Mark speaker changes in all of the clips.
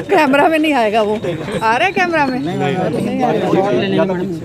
Speaker 1: Camera में नहीं आएगा, वो आ रहा है कैमरा में।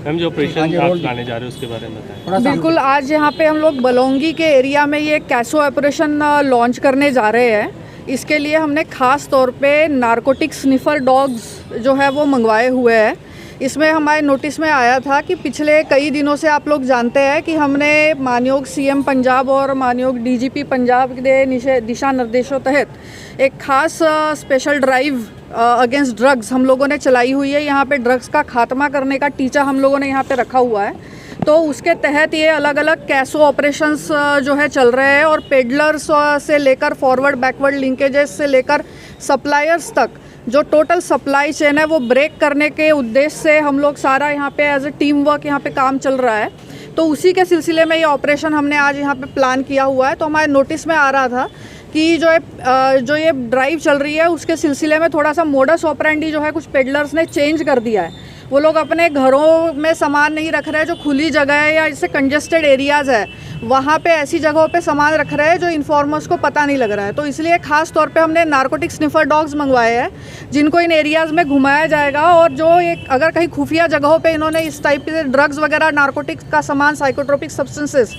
Speaker 2: हम जो ऑपरेशन आप चलाने जा रहे हैं उसके बारे में बताएं।
Speaker 1: बिल्कुल, आज यहाँ पे हम लोग बलौंगी के एरिया में ये कैसो ऑपरेशन लॉन्च करने जा रहे हैं। इसके लिए हमने ख़ास तौर पे नारकोटिक स्निफर डॉग्स जो है वो मंगवाए हुए हैं। इसमें हमारे नोटिस में आया था कि पिछले कई दिनों से आप लोग जानते हैं कि हमने मानयोग सीएम पंजाब और मानयोग डीजीपी पंजाब के दिशा निर्देशों तहत एक खास स्पेशल ड्राइव अगेंस्ट ड्रग्स हम लोगों ने चलाई हुई है। यहाँ पे ड्रग्स का खात्मा करने का टीचा हम लोगों ने यहाँ पे रखा हुआ है। तो उसके तहत ये अलग अलग कैसो ऑपरेशंस जो है चल रहे हैं, और पेडलर्स से लेकर फॉरवर्ड बैकवर्ड लिंकेजेस से लेकर सप्लायर्स तक जो टोटल सप्लाई चेन है वो ब्रेक करने के उद्देश्य से हम लोग सारा यहाँ पे एज ए टीम वर्क यहाँ पे काम चल रहा है। तो उसी के सिलसिले में ये ऑपरेशन हमने आज यहाँ पे प्लान किया हुआ है। तो हमारे नोटिस में आ रहा था कि जो ये ड्राइव चल रही है उसके सिलसिले में थोड़ा सा मोडस ऑपरेंडी जो है कुछ पेडलर्स ने चेंज कर दिया है। वो लोग अपने घरों में सामान नहीं रख रहे हैं, जो खुली जगह है या जैसे कंजेस्टेड एरियाज़ है वहाँ पे ऐसी जगहों पे सामान रख रहे हैं जो इन्फॉर्मर्स को पता नहीं लग रहा है। तो इसलिए ख़ास तौर पे हमने नारकोटिक स्निफर डॉग्स मंगवाए हैं जिनको इन एरियाज़ में घुमाया जाएगा, और जो एक अगर कहीं खुफिया जगहों पे इन्होंने इस टाइप के ड्रग्स वगैरह नारकोटिक्स का सामान साइकोट्रोपिक सब्सटेंसेस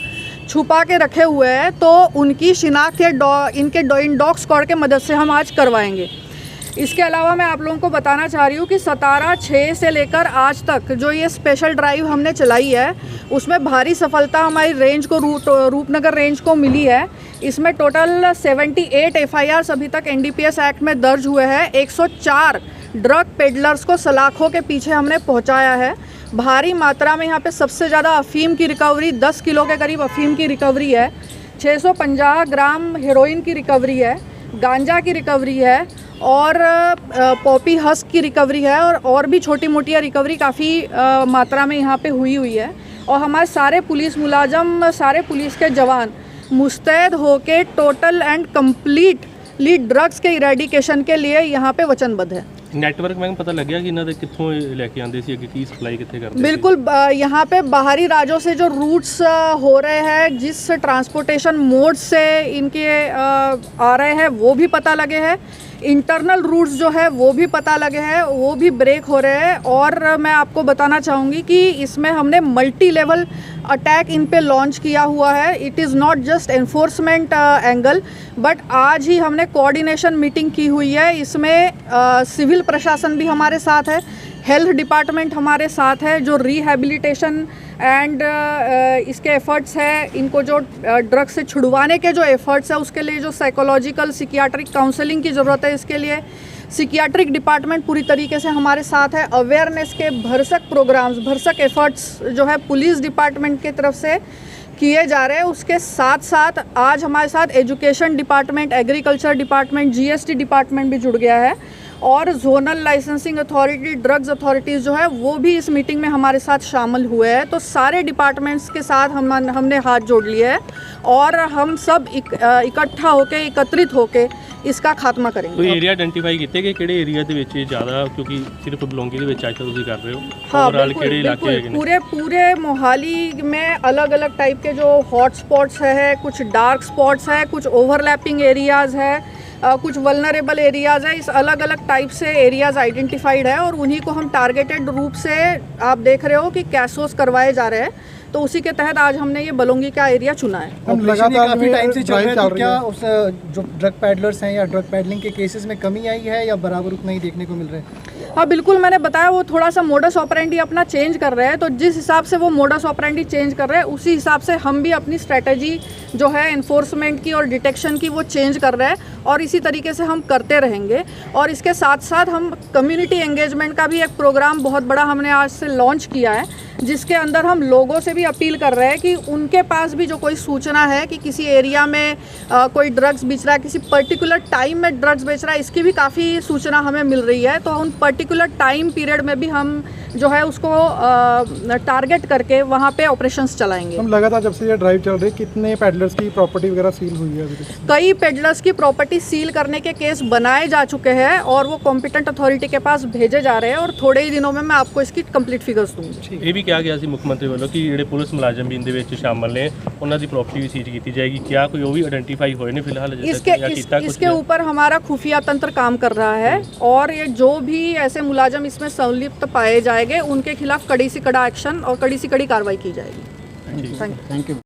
Speaker 1: छुपा के रखे हुए हैं तो उनकी शिनाख्त इन डॉग स्क्वाड के मदद से हम आज करवाएंगे। इसके अलावा मैं आप लोगों को बताना चाह रही हूँ कि 17/6 से लेकर आज तक जो ये स्पेशल ड्राइव हमने चलाई है उसमें भारी सफलता हमारी रेंज को रूपनगर रेंज को मिली है। इसमें टोटल 78 FIRs अभी तक NDPS एक्ट में दर्ज हुए हैं। 104 ड्रग पेडलर्स को सलाखों के पीछे हमने पहुँचाया है। भारी मात्रा में यहाँ पे सबसे ज़्यादा अफ़ीम की रिकवरी 10 किलो के करीब अफ़ीम की रिकवरी है। 650 ग्राम हेरोइन की रिकवरी है, गांजा की रिकवरी है, और पॉपी हस्क की रिकवरी है, और भी छोटी मोटी रिकवरी काफ़ी मात्रा में यहाँ पे हुई है। और हमारे सारे पुलिस मुलाजम, सारे पुलिस के जवान मुस्तैद होके टोटल एंड कंप्लीटली ड्रग्स के इरेडिकेशन के लिए यहाँ पे वचनबद्ध है।
Speaker 2: नेटवर्क में पता लग गया कि इन्होंने कित्थों लेके आते थे, की सप्लाई कितने करते?
Speaker 1: बिल्कुल, यहाँ पे बाहरी राज्यों से जो रूट्स हो रहे हैं, जिस ट्रांसपोर्टेशन मोड से इनके आ रहे हैं वो भी पता लगे हैं। इंटरनल रूट्स जो है वो भी पता लगे हैं, वो भी ब्रेक हो रहे हैं। और मैं आपको बताना चाहूँगी कि इसमें हमने मल्टी लेवल अटैक इन पे लॉन्च किया हुआ है। It is not just enforcement angle, but आज ही हमने कोऑर्डिनेशन मीटिंग की हुई है। इसमें सिविल प्रशासन भी हमारे साथ है, हेल्थ डिपार्टमेंट हमारे साथ है, जो रिहैबिलिटेशन एंड इसके एफ़र्ट्स है, इनको जो ड्रग्स से छुड़वाने के जो एफ़र्ट्स है उसके लिए जो साइकोलॉजिकल सिकियाट्रिक काउंसलिंग की ज़रूरत है, इसके लिए सिकियाट्रिक डिपार्टमेंट पूरी तरीके से हमारे साथ है। अवेयरनेस के भरसक प्रोग्राम्स, भरसक एफ़र्ट्स जो है पुलिस डिपार्टमेंट की तरफ से किए जा रहे हैं। उसके साथ साथ आज हमारे साथ education department, agriculture department, GST department भी जुड़ गया है, और zonal licensing authority, drugs authorities जो है वो भी इस मीटिंग में हमारे साथ शामिल हुए हैं। तो सारे डिपार्टमेंट्स के साथ हमने हाथ जोड़ लिया है और हम सब इकट्ठा होके, एकत्रित होके इसका खात्मा करेंगे।
Speaker 2: कोई एरिया आइडेंटिफाई किए कि किहड़े एरिया दे विच ज़्यादा, क्योंकि सिर्फ बलौंगी दे विच आज तुसीं कर रहे हो,
Speaker 1: हाँ,
Speaker 2: ओवरऑल किहड़े इलाके हैं?
Speaker 1: पूरे मोहाली में अलग अलग टाइप के जो हॉट स्पॉट्स है, कुछ डार्क स्पॉट्स है, कुछ ओवरलैपिंग एरियाज़ है, कुछ वल्नरेबल एरियाज़ है। इस अलग अलग टाइप से एरियाज़ आइडेंटिफाइड है और उन्हीं को हम टारगेटेड रूप से, आप देख रहे हो कि कैसोस करवाए जा रहे हैं। तो उसी के तहत आज हमने ये बलौंगी का एरिया चुना है।
Speaker 3: हम लगातार काफ़ी टाइम से चल रहे हैं, तो क्या उस जो ड्रग पैडलर्स हैं या ड्रग पैडलिंग के केसेस में कमी आई है या बराबर उतना ही देखने को मिल रहा है?
Speaker 1: हाँ बिल्कुल, मैंने बताया वो थोड़ा सा मोडस ऑपरेंडी अपना चेंज कर रहे हैं। तो जिस हिसाब से वो मोडस ऑपरेंडी चेंज कर रहे हैं उसी हिसाब से हम भी अपनी स्ट्रेटजी जो है एनफोर्समेंट की और डिटेक्शन की वो चेंज कर रहे हैं, और इसी तरीके से हम करते रहेंगे। और इसके साथ साथ हम कम्युनिटी एंगेजमेंट का भी एक प्रोग्राम बहुत बड़ा हमने आज से लॉन्च किया है, जिसके अंदर हम लोगों से भी अपील कर रहे हैं कि उनके पास भी जो कोई सूचना है कि किसी एरिया में कोई ड्रग्स बेच रहा है, किसी पर्टिकुलर टाइम में ड्रग्स बेच रहा है, इसकी भी काफ़ी सूचना हमें मिल रही है। तो उन पर्टिकुलर टाइम पीरियड में भी हम जो है उसको टारगेट करके वहाँ पे ऑपरेशंस चलाएंगे।
Speaker 4: हम लगातार जब से ये ड्राइव चल रही है, कितने पैडलर्स की प्रॉपर्टी वगैरह सील हुई है अभी तक?
Speaker 1: कई पेडलर्स की प्रॉपर्टी सील करने के केस बनाए जा चुके हैं और वो कॉम्पिटेंट अथॉरिटी के पास भेजे जा रहे हैं और थोड़े ही दिनों में मैं आपको इसकी कंप्लीट फिगर्स दूंगी।
Speaker 2: ਇਹ ਵੀ ਕਿਹਾ ਗਿਆ ਸੀ ਮੁੱਖ ਮੰਤਰੀ ਵੱਲੋਂ ਕਿ ਜਿਹੜੇ ਪੁਲਿਸ ਮੁਲਾਜ਼ਮ ਵੀ ਇਹਦੇ ਵਿੱਚ ਸ਼ਾਮਲ ਨੇ ਉਹਨਾਂ ਦੀ ਪ੍ਰੋਪਰਟੀ ਵੀ ਸੀਜ਼ ਕੀਤੀ ਜਾਏਗੀ। ਕਿਆ ਕੋਈ ਉਹ ਵੀ ਆਇਡੈਂਟੀਫਾਈ ਹੋਏ ਨੇ ਫਿਲਹਾਲ ਅਜੇ ਤੱਕ ਜਾਂ ਕੀਤਾ ਕੁਝ?
Speaker 1: इसके ऊपर हमारा खुफिया तंत्र काम कर रहा है और ये जो भी ऐसे मुलाजम इसमें संलिप्त पाए जाएंगे उनके खिलाफ कड़ी से कड़ा एक्शन और कड़ी से कड़ी कार्रवाई की जाएगी। Thank you.